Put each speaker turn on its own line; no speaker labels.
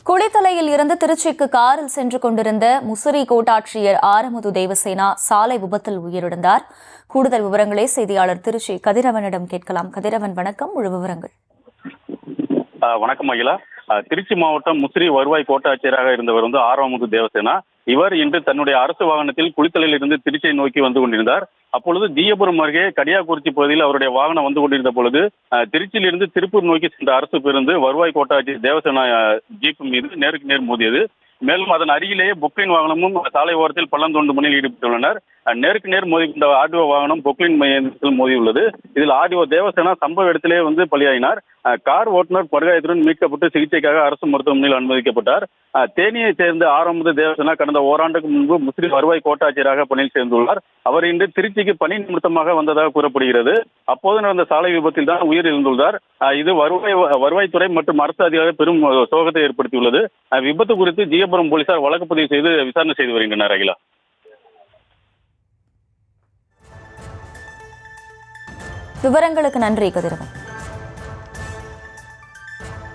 குளித்தலையில் இருந்து திருச்சிக்கு காரில் சென்று கொண்டிருந்த முசிறி கோட்டாட்சியர் ஆரமுது தேவசேனா சாலை விபத்தில் உயிரிழந்தார். கூடுதல் விவரங்களை செய்தியாளர் திருச்சி கதிரவனிடம் கேட்கலாம். கதிரவன், வணக்கம். முழு விவரங்கள்.
வணக்கம் அகிலா. திருச்சி மாவட்டம் முசிறி வருவாய் கோட்டாட்சியராக இருந்தவர் ஆரமுது தேவசேனா. இவர் இன்று தன்னுடைய அரசு வாகனத்தில் குளித்தலையில் இருந்து திருச்சியை நோக்கி வந்து கொண்டிருந்தார். அப்பொழுது ஜீயபுரம் அருகே கடியாக்குறிச்சி பகுதியில் அவருடைய வாகனம் வந்து கொண்டிருந்த பொழுது திருச்சியிலிருந்து திருப்பூர் நோக்கி சென்ற அரசு பேருந்து வருவாய் கோட்டாட்சியர் தேவசேனா ஜீப் மீது நேருக்கு நேர் மோதியது. மேலும் அதன் அருகிலேயே பொக்லின் வாகனமும் சாலை ஓரத்தில் பள்ளம் தோண்டும் பணியில் ஈடுபட்டுள்ளனர். நேருக்கு நேர் மோதி இந்த ஆர்டிஓ வாகனம் பொக்லின் மையத்தில் மோதியுள்ளது. இதில் ஆர்டிஓ தேவசேனா சம்பவ இடத்திலேயே பலியாயினார். கார் ஓட்டுநர் படுகாயத்துடன் மீட்கப்பட்டு சிகிச்சைக்காக அரசு மருத்துவமனையில் அனுமதிக்கப்பட்டார். தேனியை சேர்ந்த ஆரமுது தேவசேனா கடந்த ஓராண்டுக்கு முன்பு முஸ்லிம் வருவாய் கோட்டாட்சியராக பணியில் சேர்ந்துள்ளார். அவர் இன்று திருச்சிக்கு பணி நிமித்தமாக வந்ததாக கூறப்படுகிறது. அப்போது நடந்த சாலை விபத்தில் தான் உயிரிழந்துள்ளார். இது வருவாய்த்துறை மற்றும் அரசு அதிகாரிகள் பெரும் சோகத்தை ஏற்படுத்தியுள்ளது. விபத்து குறித்து ஜீயபுரம் போலீசார் வழக்கு பதிவு செய்து விசாரணை செய்து வருகின்றனர். அகிலா,
விவரங்களுக்கு நன்றி கதிரவன்.